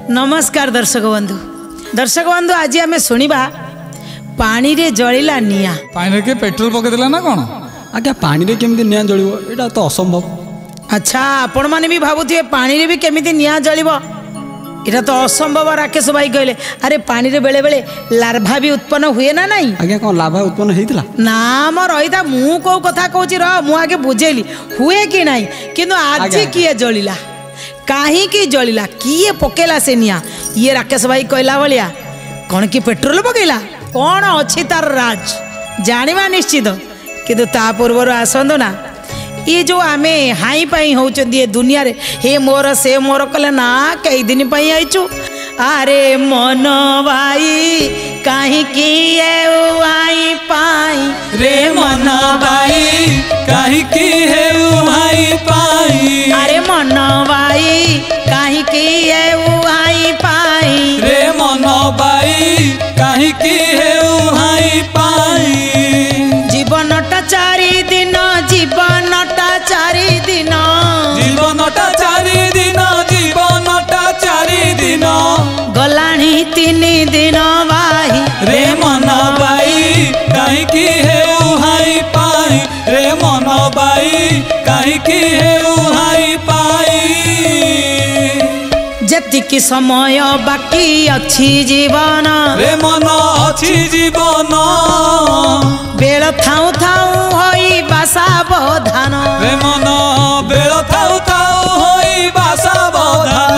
नमस्कार दर्शक बंधु आज आम शुणा पानी रे जलिला निया पानी के पेट्रोल पकेदेला ना कौन आज्ञा पानी रे केमती निया जलिबो एटा तो असंभव। अच्छा आपण माने भी भाबुथिबे पानी रे भी केमिति निया जलिबो एटा तो असंभव। राकेश भाई कहले अरे पानी रे बेले बेले लार्भा भी उत्पन्न हुए ना नहीं। आज्ञा कौन लार्भा उत्पन्न हेतिला ना म रहिता मु को कथा कहूची र मु आगे बुझेली हुए कि नहीं किंतु आज किए जलिला काहे की जलिला किए पकेला से निया ये राकेश भाई कहला भलिया कौन की पेट्रोल पकेला कौन अच्छी तार राज जानिबा निश्चित किंतु ता पूर्व आसंदो ना ये जो आमे हाई पाई होचंदी ये दुनिया रे हे मोर से मोर कले ना कई दिन पाई आइचु अरे मन भाई काहे की ए आई पाई रे मन भाई काहे की है भाई पाई अरे मन भाई काहे की ए आई पाई रे मन भाई काहे की है भाई पाई जीवनटा चारि दिन जीवनटा चारि दिन जीवनटा चारि दिन जीवनटा चारि दिन गलाणी 3 दिन भाई रे मन भाई काहे की है भाई पाई रे मन भाई काहे की है भाई पाई जतिक समय बाकी अच्छी जीवन रे मन अच्छी जीवन बेल थाऊ थाऊ होई बासा बधान रे मन बेल थाऊ थाऊ होई बासा बधान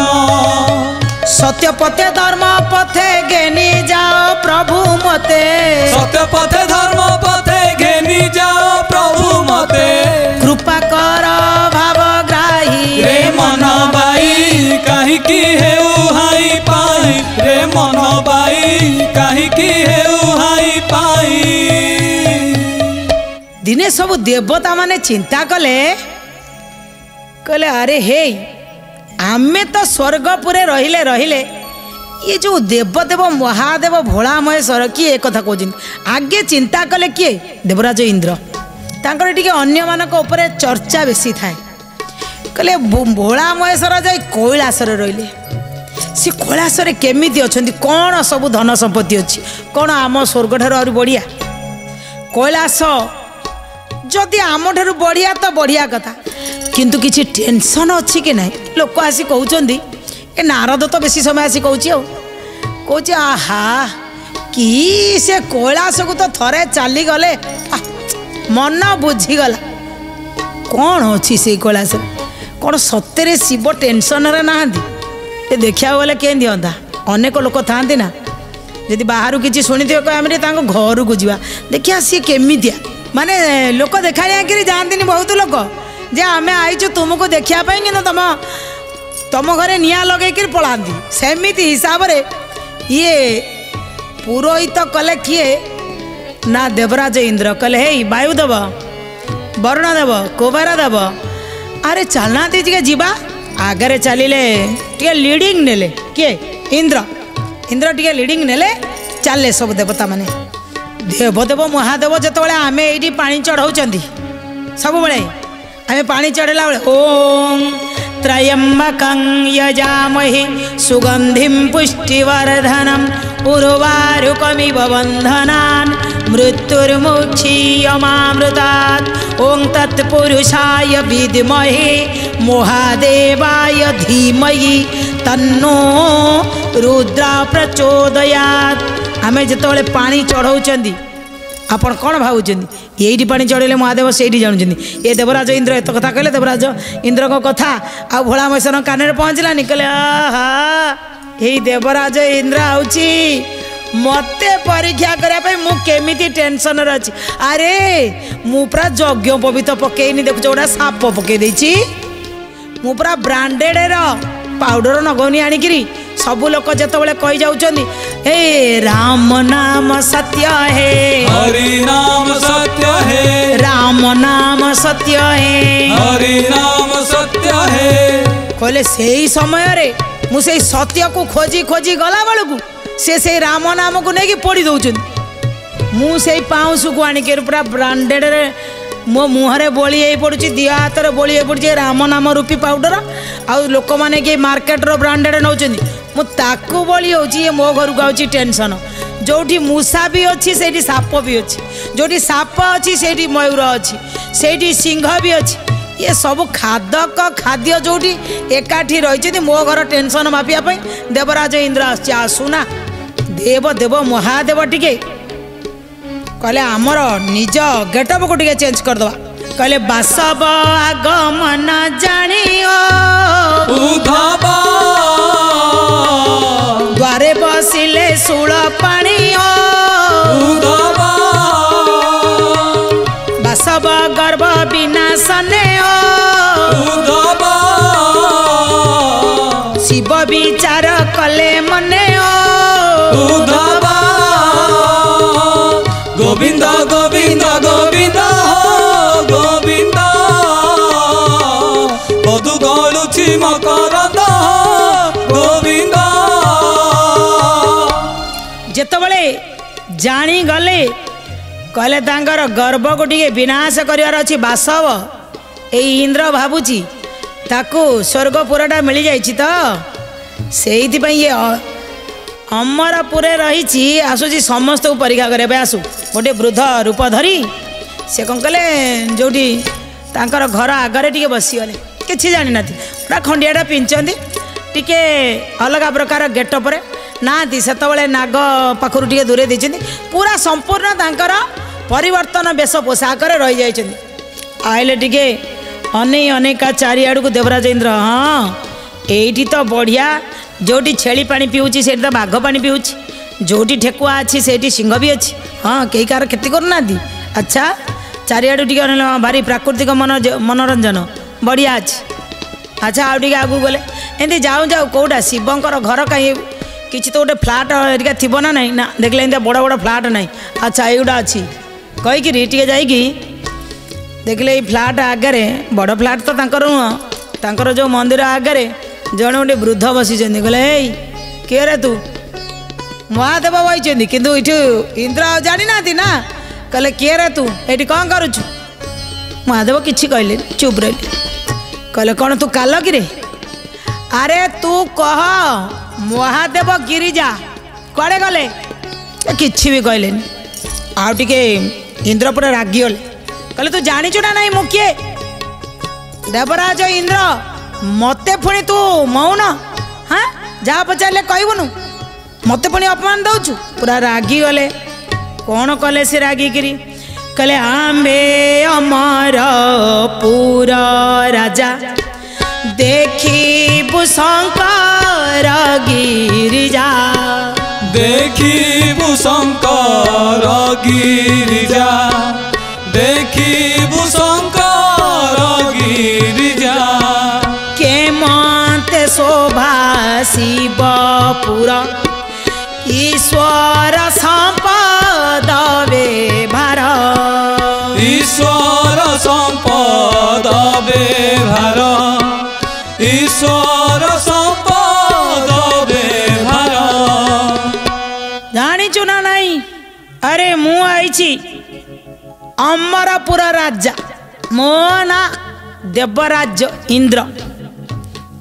सत्य पथे धर्म पथे घेनी जाओ प्रभु मते सत्य पथे धर्म पथे घेनी जाओ प्रभु मते कृपा कर भावग्राही रे मन भाई काहे की है हाई पाई रे मन भाई काहे की है हाई पाई दिने सब देवता माने चिंता कले कले अरे हे आमे तो स्वर्गपुरे रहिले रहिले ये जो देवदेव महादेव भोला महेश्वर किए एक कथा कहते आगे चिंता कले किए देवराज इंद्र तांकर टिके अन्य मानक ऊपर चर्चा बेसी थाए कले भोला महेश्वर जाई कैलासर रहिले सी कैलासर केमिति अछंती कौन सब धन संपत्ति अच्छी कौन आम स्वर्ग ठार और बढ़िया कैलास जदि आम ठार बढ़िया तो बढ़िया कथा किंतु किसी टेंशन अच्छी कि नहीं लोक आसी कहते ए नारद तो बेसी समय आसी कहूँ आहा कि से कैलास को तो थरे चली गले मन बुझीगला कौन अच्छी से कैलास कौन सत्य शिव टेंशन रे ना देखा गले के दिंता अनेक लोक था ना जदि बाहर किसी शुणी थे घर को जा देखिए सी केमितिया माने लोक देखा जाती बहुत लोक जे आमे आईचु तुमको देखापी कि तुम तुम घरे निया लगे पलांती सेमिति हिसाब रे ये पुरोहित कले किए ना देवराज इंद्र कले हे वायुदेव वरुण देव कुबेर देव अरे चलना दीजिए जीवा आगे चलिले टे लीडिंग नेले किए इंद्र इंद्र टे लीडिंग नेले चले सब देवता माने देवदेव महादेव जिते आम ये पानी चढ़ाऊँ सब बड़े आमे पानी चढ़ेला बेले ओम त्रयंबकं यजामहे सुगंधिं पुष्टिवर्धनम् उर्वारुकमिव बन्धनान् मृत्युर्मुक्षीयमामृतात् ओं तत्पुरुषाय विद्महे महादेवाय धीमहि तन्नो रुद्र प्रचोदयात्। आमे जेतोले पानी चढ़ाउचंदी आपण कौन भावुं ये पानी चढ़ेले महादेव से जानते ये देवराज इंद्र एत कथा कहले देवराज इंद्र को कथा आ भोला महेश्वर कान में पहुँचला निकले आहा यही देवराज इंद्र आउची मते परीक्षा करने मु केमिति टेंशन अच्छी अरे मु पूरा यज्ञ पवित्र पकईनी देखु गोटा साप पकई देछि मु पूरा ब्रांडेड पाउडर नगौनी आनिकी सबू लोक जिते कही जाऊँ हे राम नाम सत्य है हरि नाम सत्य है राम नाम सत्य है हरि नाम सत्य है कहले से ही समय रे मु से सत्य को खोजी खोजी गला बेलू से राम नाम को लेकिन पड़ी दौरान मुझे पाउस को आणिक पूरा ब्रांडेड मो मुहरे बोली पड़ी दि हाथ बोली पड़ी राम नाम रूपी पाउडर आउ लोक मैंने कि मार्केट रो ब्रांडेड नौ ताकू बड़ी होची ये मो घर को आउची टेंशन जोठी मूसा भी अच्छी सेठी साप भी अच्छी जोठी साप अच्छी सेठी मयूर अच्छी सेठी सिंह भी अच्छी ये सब खादक खाद्य जोठी एकाठी रही मो घर टेंशन मापिया देवराज इंद्र आसुना देव देव महादेव टिके कहले आमर निज गेटअप को टिके चेंज करदवा कहले बासव आगमन जानियो उधव द्वारे बसिले शूल पानी उधव बासव गर्भ विनाशने उधव शिव विचार कले मने उधव गोविंद गोविंद गोविंद गोविंद बधु गलुची मकरंद गोविंद जेतबले जानी गले कहले तांकर गर्भ को टिके विनाश करिवार अछि बासव ए इंद्र भाबुची ताकू स्वर्गपुरटा मिल जाइछि तो सेइथि पई ये अमरपुरे रही आसूची समस्त को परीक्षा करे आसू गोटे वृद्ध रूप धरी से कौन कले जो तांकर घर आगे टे बसीगले कि जानी ना पूरा खंडियाटा पिंधि टिके अलग प्रकार गेटअप ना से नाग पाखर टे दूरे देते पूरा संपूर्ण तांकर परिवर्तन वेश पोशाक रही जाइए आइले टिके अनेक अनेक चारिआड़ को देवराज इंद्र हाँ यही तो बढ़िया जोटी छेली पानी पीऊँच से तो बाघ पानी पीऊँच जोटी ठेकुआ अच्छी से सिंह भी अच्छी हाँ कई कार क्षति करना अच्छा चारिआड़ टे भारी प्राकृतिक मनोरंजन बढ़िया अच्छी अच्छा आउ टे आगू गले एमती जाऊँ जाऊँ कौटा शिवंकर घर कहीं किसी तो गोटे फ्लाट एरिका थी ना ना ना देखले एमती बड़ बड़ फ्लाट ना अच्छा युवा अच्छी कहीकि जाकि देखले फ्लाट आगे बड़ फ्लाट तो तांकर जो मंदिर आगे जड़े गोटे वृद्ध बसी कहले किए रे तू महादेव बही किंतु इठू इंद्र जानी ना ना कहले किए रे तू ये कौन करुचु महादेव किसी कहले चुप रही कहले कौन तू काल कि अरे तू कह महादेव गिरिजा कड़े गले किसी भी कहले आउ टे इंद्र पूरा रागिगले कहले तू जानिचु ना नहीं मुझे देवराज इंद्र मते पुणी तू मौन हाँ जहाँ पचारे कहबुनु मते पुणी अपमान दौचु पूरा रागी गले कौन कले से रागिकी कहले आम्बे अमर पूरा राजा देखिबु शंकर गिरिजा देखिबु शंकर गिरिजा देखिबु शंकर गिरिजा शोभा शिवपुर ईश्वर संपद व्यवहार ईश्वर संपद व्यवहार ईश्वर संपद व्यवहार जानिचु ना नहीं अरे मु आईची अमरपुर राजा मो ना देवराज इंद्र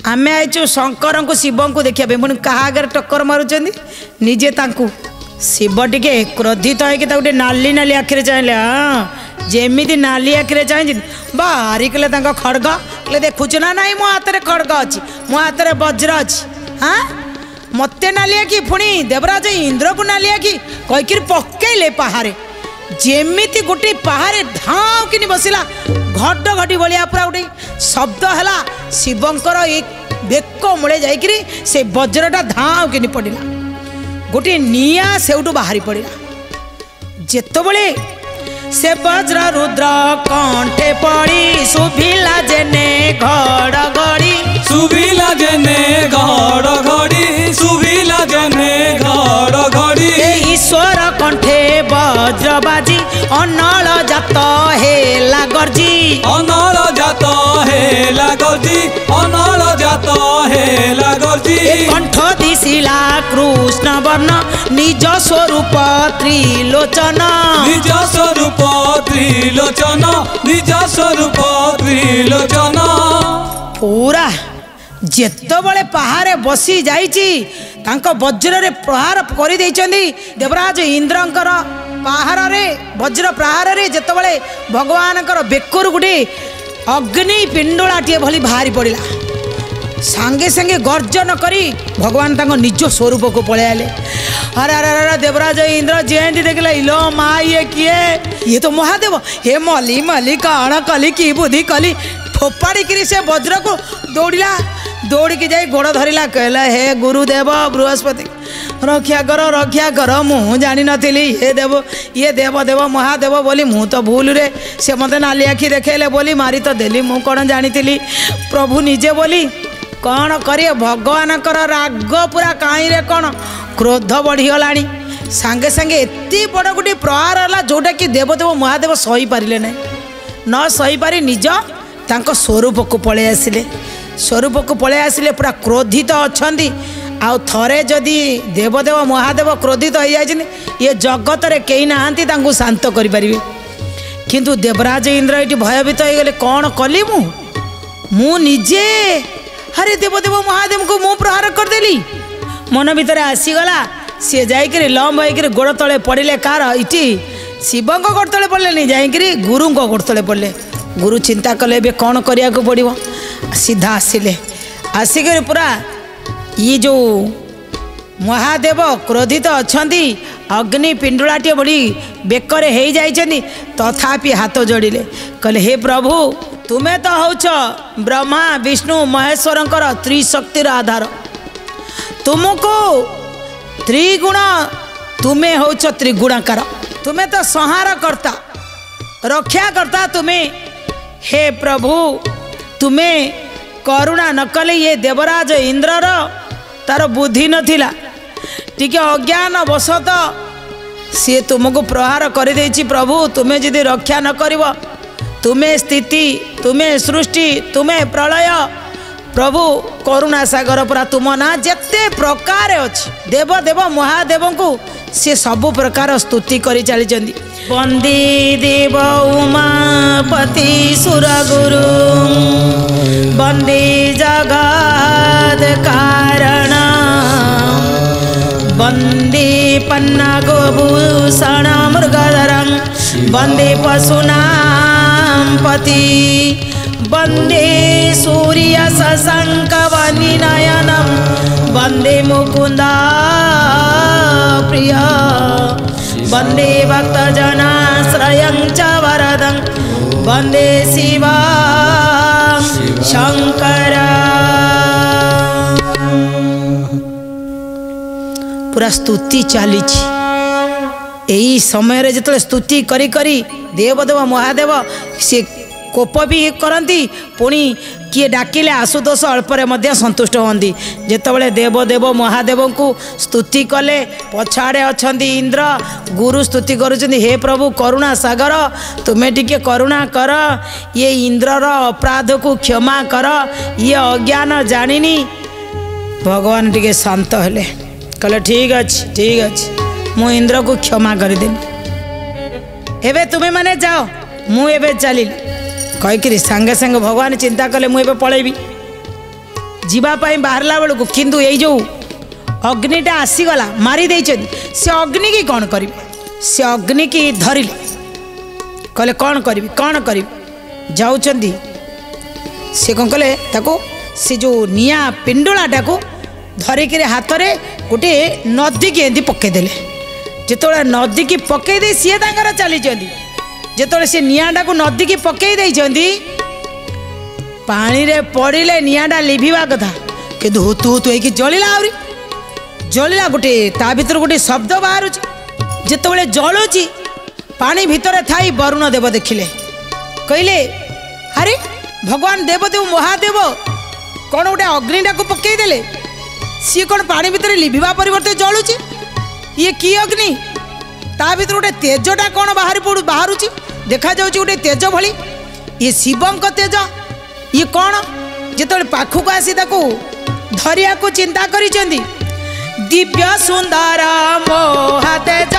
आमे आईचु शंकर को शिव को देखा पुणी क्या आगे टक्कर मारुंट निजे तांकु शिव टिके क्रोधित होते नाली नाली आखिरे चाहले हाँ जमी नाली आखिरे चाहिए बाहरी कले खड़ग कले देखुच ना ना मो हाथ में खड़ग अच्छी मो हाथ में वज्र अच्छी हाँ मत नाली आखि पुणी देवराज इंद्र को नाली आखि कहीकि पकईले पहाड़े जेमिति गोटे पहाड़े ढाँ कि बसला घट घटी भाया पूरा गोटे शब्द है शिवंकर एक बेक मूले जाकि से वज्रटा धाँ कि पड़ा गोटे निआ से बाहरी पड़ा जेतबले से वज्र रुद्र कंठे पड़ी सुभिला जेने घड़घड़ी सुभिला जेने घड़घड़ी सुभिला जेने घड़घड़ी ईश्वर कंठे वज्र बाजी अनल जात हेला गर्जी अनल जात हेला गर्जी अनल जात हेला गर्जी कंठ दिशिला कृष्ण वर्ण निज स्वरूप त्रिलोचन निज स्वरूप त्रिलोचन निज स्वरूप त्रिलोचन पूरा ଯେତେବେଳେ ପାହାରେ ବସି ଯାଇଛି ତାଙ୍କ ବଜ୍ରରେ ପ୍ରହାର କରିଦେଇଛନ୍ତି ଦେବରାଜ ଇନ୍ଦ୍ରଙ୍କର ପାହାରରେ ବଜ୍ର ପ୍ରହାରରେ ଯେତେବେଳେ ଭଗବାନଙ୍କର ବେକରୁ ଗୋଟେ ଅଗ୍ନି ପିଣ୍ଡୁଳାଟିଏ ଭଳି ବାହାରି ପଡ଼ିଲା ସାଙ୍ଗେ ସାଙ୍ଗେ ଗର୍ଜନ କରି ଭଗବାନ ତାଙ୍କ ନିଜ ସ୍ୱରୂପକୁ ପଳେଇ ଆଇଲେ। ଆରେ ଆରେ ଆରେ ଦେବରାଜ ଇନ୍ଦ୍ର ଯେମିତି ଦେଖିଲେ ଇଲୋ ମା ଇଏ କିଏ ଇଏ ତ ମହାଦେବ ହେ ମଲି ମଲି କଣ କଲି କି ବୁଦ୍ଧି କଲି ଫୋପାଡ଼ିକିରି ସେ ବଜ୍ରକୁ ଦୌଡ଼ିଲା ଦୌଡ଼ିକି ଯାଇ ଗୋଡ଼ ଧରିଲା କହିଲା ହେ ଗୁରୁଦେବ ବୃହସ୍ପତି ରକ୍ଷା କର ମୁଁ ଜାଣିନଥିଲି ଇଏ ଦେବ ଦେବ ମହାଦେବ ବୋଲି ମୁଁ ତ ଭୁଲରେ ସେ ମୋତେ ନାଲି ଆଖି ଦେଖେଇଲେ ବୋଲି ମାରି ତ ଦେଲି ମୁଁ କ'ଣ ଜାଣିଥିଲି ପ୍ରଭୁ ନିଜେ ବୋଲି କ'ଣ କରିବେ ଭଗବାନଙ୍କର ରାଗ ପୁରା କାହିଁରେ କ'ଣ କ୍ରୋଧ ବଢ଼ିଗଲାଣି ସାଙ୍ଗେ ସାଙ୍ଗେ ଏତେ ବଡ଼ ଗୋଟିଏ ପ୍ରହାର ହେଲା ଯେଉଁଟାକି ଦେବଦେବ ମହାଦେବ ସହିପାରିଲେ ନାହିଁ ନ ସହିପାରି ନିଜ ତାଙ୍କ ସ୍ୱରୂପକୁ ପଳେଇ ଆସିଲେ ପୁରା କ୍ରୋଧିତ ଅଛନ୍ତି। ଆଉ ଥରେ ଯଦି ଦେବଦେବ ମହାଦେବ କ୍ରୋଧିତ ହୋଇଯାଇଛନ୍ତି ଇଏ ଜଗତରେ କେହି ନାହାନ୍ତି ତାଙ୍କୁ ଶାନ୍ତ କରିପାରିବେ। କିନ୍ତୁ ଦେବରାଜ ଇନ୍ଦ୍ର ଏଠି ଭୟଭୀତ ହୋଇଗଲେ କ'ଣ କଲି ମୁଁ ନିଜେ ଆରେ ଦେବଦେବ ମହାଦେବଙ୍କୁ ମୁଁ ପ୍ରହାର କରିଦେଲି ମନ ଭିତରେ ଆସିଗଲା ସିଏ ଯାଇକରି ଲମ୍ବ ହେଇକରି ଗୋଡ଼ ତଳେ ପଡ଼ିଲେ କାହାର ଏଠି ଶିବଙ୍କ ଗୋଡ଼ ତଳେ ପଡ଼ିଲେନି ଯାଇକରି ଗୁରୁଙ୍କ ଗୋଡ଼ ତଳେ ପଡ଼ିଲେ। ଗୁରୁ ଚିନ୍ତା କଲେ ଏବେ କ'ଣ କରିବାକୁ ପଡ଼ିବ ସିଧା ଆସିକରି ପୁରା ଇଏ ଯେଉଁ ମହାଦେବ କ୍ରୋଧିତ ଅଛନ୍ତି ଅଗ୍ନି ପିଣ୍ଡୁଳାଟିଏ ବଢ଼ି ବେକରେ ହେଇଯାଇଛନ୍ତି ତଥାପି ହାତ ଯୋଡ଼ିଲେ କହିଲେ ହେ ପ୍ରଭୁ ତୁମେ ତ ହେଉଛ ବ୍ରହ୍ମା ବିଷ୍ଣୁ ମହେଶ୍ୱରଙ୍କର ତ୍ରିଶକ୍ତିର ଆଧାର ତୁମକୁ ତ୍ରିଗୁଣ ତୁମେ ହେଉଛ ତ୍ରିଗୁଣାକାର ତୁମେ ତ ସଂହାରକର୍ତ୍ତା ରକ୍ଷାକର୍ତ୍ତା ତୁମେ हे प्रभु तुमे करुणा न कले ये देवराज इंद्रर तार बुद्धि नथिला टिके अज्ञान वशत सी तुमको प्रहार कर प्रभु तुम्हें जदि रक्षा न करिव तुम्हें स्थिति तुम्हें सृष्टि तुम्हें प्रलय प्रभु करुणा सागर पुरा तुम ना जेते प्रकार अच्छी देव देव महादेव को सी सबु प्रकार स्तुति करी चली वंदे देव उमापति सुरगुरु वंदे जगद कारण वंदे पन्नगोभूषण मृगधरं वंदे पशूनां पति वंदे सूर्य शशांक वनिनयनं वंदे मुकुंदा प्रिय वंदे भक्तजनाश्रयं च वरदं वंदे शिवा शंकर। पूरा स्तुति चली यही समय जो स्तुति करी करी देवदेव महादेव से कोप भी करती पुणी किए डाकिले आशुतोष अल्परे मध्य संतुष्ट होती जितेबाला देवदेव महादेव को स्तुति कले पछाड़े अच्छा इंद्र गुरु स्तुति करुँच हे प्रभु करुणा सागर तुम्हें टिके करुणा कर ये इंद्रर अपराध को क्षमा कर ये अज्ञान जानिनी भगवान टिके शांत हेले कहले ठीक अच्छे मु इंद्र को क्षमा करदेली एबे तुम्हें माने जाओ मु एबे चलिली कहीकि सांगे सांगे भगवान चिंता कले मुझे पलैबी जीवाई बाहरला बेलू किंतु ये जो अग्निटा आसीगला मारी से अग्नि की कौन करी से अग्नि की धरिले कहले कौन करी जाऊँगी सी कौन कले से जो निया पिंडुलाटा को धरिक हाथ में गोटे नदी की एमती पकईदे जिते नदी की पकईदे सी चली जिते से निआटा को नदी की पकई देइछंदी पानी रे पड़िले निआटा लिभिवा कथा किंतु हुतु हुतु होइकी जलिला गोटे ता भीतर गोटे शब्द बाहर जितेबाला जलुची पानी भितर थाई वरुण देव देखिले कहले अरे भगवान देवदेव महादेव कौन गोटे अग्निटा को पकई देले सी कौन पानी भितर लिभिवा परिवर्ते जलुची ये की अग्नि ता भीतर गोटे तेजटा कौन बाहरुची देखा जाउची गोटे तेज भली ये शिवंक तेज ये कौन जिते पाखक आसी धरिया को चिंता करिसेंदी दिव्य सुंदर मोहा तेज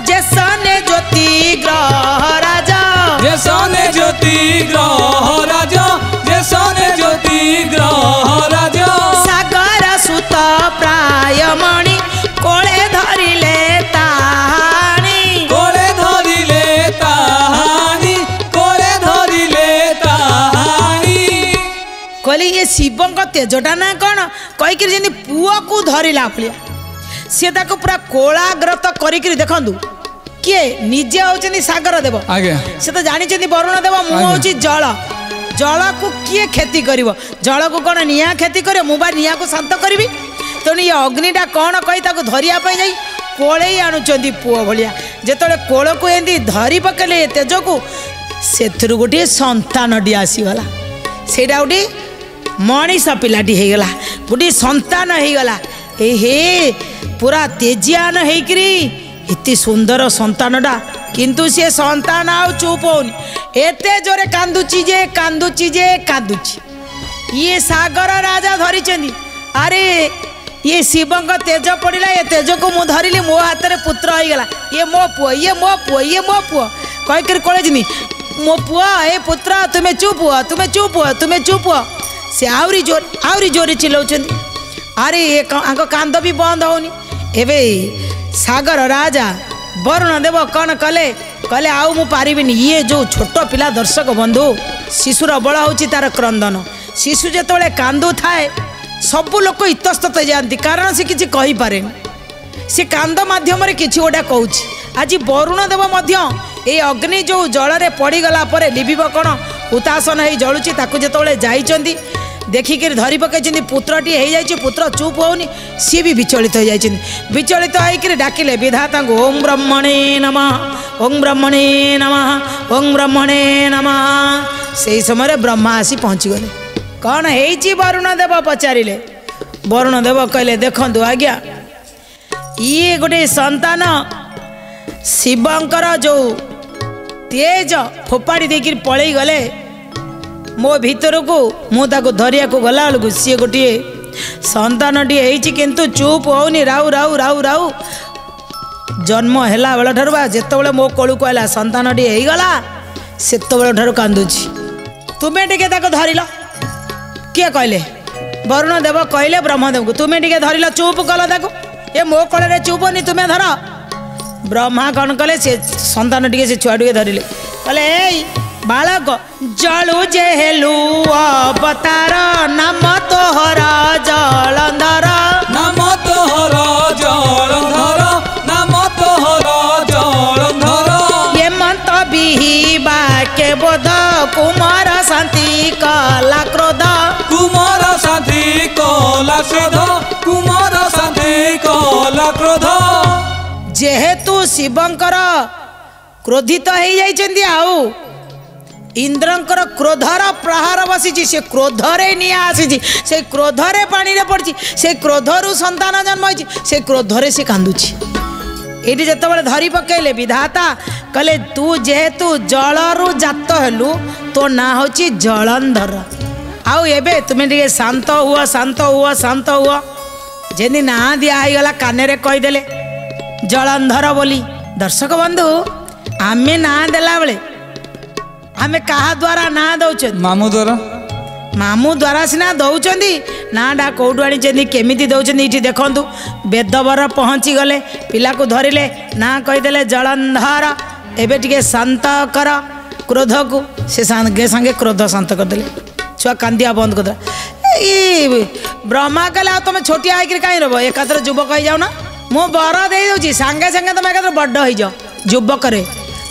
जेसने ज्योति ग्रह राजा जेसने ज्योति ग्रह राजा जेसने ज्योति ग्रह राजा शिवଙ୍କ तेजटा ना कौन कहीकि जमी पुआ को धरला भलिया सी पूरा कोलाग्रत करी देखु किए निजे होचनी सागर देव से तो जानी वरुण देव मु हूँ जल जल को किए खेती कर जल को कौन निआ खेती कर मुझे निआ को शांत करी तेणु ये अग्निटा कौन कही धरियाप जा कोले आणुंट पुओ भाया जिते कोल को एमती धरी पकड़े तेज को से गोटे संतानटी आसीगला से गोटे मनीष पिलाटी होगला गोटे संतान होगला हे पूरा तेजियान होकरी इतनी सुंदर संतानटा किंतु सी संतान आ चुप होनी एते जोरे कांदुची जे ये सागर राजा धरी अरे ये शिवंग तेज पड़ा ये तेज को मुझे धरली मो हाथ में पुत्र होगला ये मो पुओ कहीकि कहे मो पुआ ए पुत्र तुम्हें चुप हुआ से आहरी जोर चिल्लाउं अरे ये कांद भी बंद होनी एवं सागर राजा वरुण देव कौन कले आउ मु पारिबिनी ये जो छोट पिला दर्शक बंधु शिशुर बल हूँ तार क्रंदन शिशु जिते कांदू थाए सबू लोक इतस्तत जाती कारण से किसी कहीपे से कांद मध्यम किसी गोटा कहूँ आज वरुण देव ये अग्नि जो जल में पड़गला लिभिब कौन हुतासन हो जलुची जो जाइंट देखिक धरी पकई पुत्रटी हो जाए पुत्र चुप होनी सी भी विचलित हो जाए विचलित होकर डाकिले विधाता को ओं ब्रह्मणे नमः ओं ब्रह्मणे नमः ओं ब्रह्मणे नमः से समय ब्रह्मा आसी पहुँची गले कौन है वरुण देव पचारे वरुण देव कहले देखु आज्ञा ये गोटे संतान शिवंकर जो तेज फोपाड़ी देकर पलई गले मो भीतर को मुझे धरिया को गला बेलू सी गोटे संतानटी किंतु चुप होनी राउ राउ राउ राउ जन्म है बेल ठार जिते मो कोलू को आला संतानटी होगला से ठार कांदुची तुम्हें टे धरल किए कहले वरुण देव कहले ब्रह्मदेव को तुम्हें टे धरल चुप कल ताको ये मो कोल चुप होनी तुम्हें धर ब्रह्मा कौन कले से संतान टे से छुआ टे धरले कहले बालक जलु जेहेलु अवतार नाम तोहर जलंधर नाम तोहर जलंधर नाम तोहर जलंधर ये मंत बिहिबा के बोध कुमार शांति कला क्रोध कुमार शांति कला क्रोध कुमार शांति कला क्रोध जेहेतु शिवंकर क्रोधित हो जाइछन्ती आउ इंद्रंकर क्रोधर प्रहार बसी से क्रोधरे निया आसी से क्रोधरे पानी रे पड़ी से क्रोधरु संतान जन्म होती से क्रोधरे से कांदुची ये जिते धरी पकड़े विधाता कहले तू जेहेतु जलरु जात हेलु तो ना हूँ जलंधर आउ एबे तुम्हें टे शांत हुआ जमी ना दिगला कान कहीदेले जलंधर बोली दर्शक बंधु आमे ना देला बेले आमे कहा द्वारा ना दौच मामू द्वारा सीना दौरान नाटा कौटू आनी केमी दौरान ये देखु वेदवर पहुँची गले पिला को धरिले ना कहीदेले जलंधर एबे टिके शांत कर क्रोध को से सांगे सांगे क्रोध शांत करदे छुआ कांदिया बंद करदे ब्रह्मा कहले आ तुम छोटिया होकर कहीं रह एकाथर युवक हो जाओ ना मु बर दे दूँ सांगे सांगे तुम एकाथर बड़ हो जाओ युवक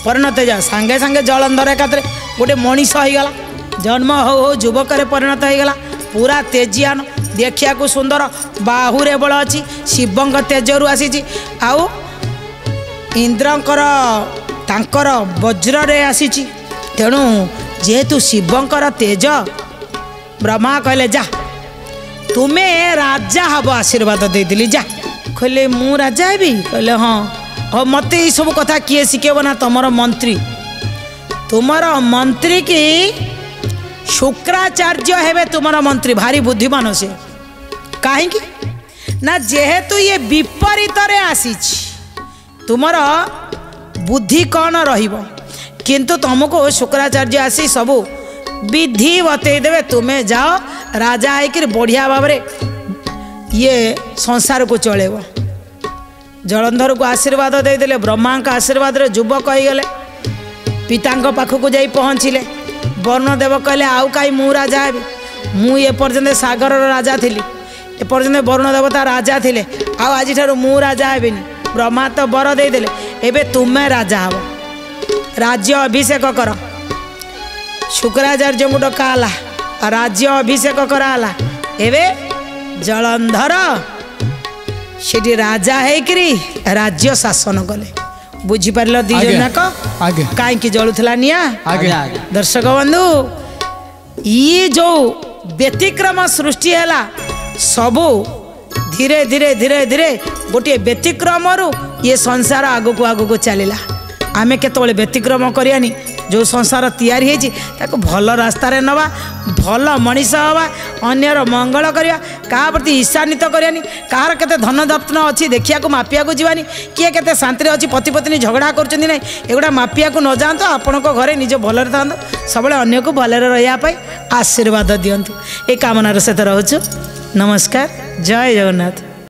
परिणत हो जाओ सांगे सांगे जलंधर एकाथर गोटे मनीष होगला जन्म हो युवक परिणत होगला पूरा तेजियान देखिया को सुंदर बाहुरे बल अच्छी शिवंग तेजरू आसी आउ इंद्रंकर तांकर वज्र रे आसी तेणु जेहेतु शिवंकर तेज ब्रह्मा कहले जा तुम्हें राजा हब आशीर्वाद देदेली जा कहले मु राजा हेबी कहले हाँ मत ये सब कथा किए शिखेब ना तुमर मंत्री की शुक्राचार्य हेबे तुमर मंत्री भारी बुद्धिमान से कहीं ना जेहेतु ये विपरीत रे आसी तुमर बुद्धि कौन रहिबो किंतु तुमको शुक्राचार्य आसी सबू विधि बतईदेवे तुम्हें जाओ राजा होकर बढ़िया भाव ये संसार को चलेब जलंधर को आशीर्वाद देदेले ब्रह्मा आशीर्वाद रे युवक होगले पिता पाखक जा पहुँचले वरुण देव कहले आउ कहीं मु राजा हेबी मु एपर्यंत सागर राजा थी एपर्यंत वरुण देवता राजा थिले आज मु राजा हेबिनी ब्रह्मा तो बर देदेले एबे तुम्हें राजा हब राज्य अभिषेक कर शुक्राचार्य को डकाला राज्य अभिषेक कराला एबे जलंधर सेठी राजा हेकरी राज्य शासन कले बुझीपार दीज जाक कहीं जलुला निया दर्शक बंधु ये जो व्यतिक्रम सृष्टि है सबू धीरे धीरे धीरे धीरे गोटे व्यतिक्रम ये संसार आगक आगक चलला आमे केतोले व्यतिक्रम करियानी जो संसार तैयारी होती भल रास्तार नवा भल मनीष हवा अन्यर मंगल करवा क्या प्रति ईर्षान्वित करियानी कहार केते धन दत्न अच्छी देखिया को मापिया को जीवानी किए केते शांति अच्छी पति पत्नी झगड़ा करछन्ती नै एगुडा मापिया को न जातु आपण घरे निज भलरे थांतु सबले अन्य को भलरे रहिया पई आशीर्वाद दियंतु ए कामनार सहित रहूछु। नमस्कार, जय जगन्नाथ।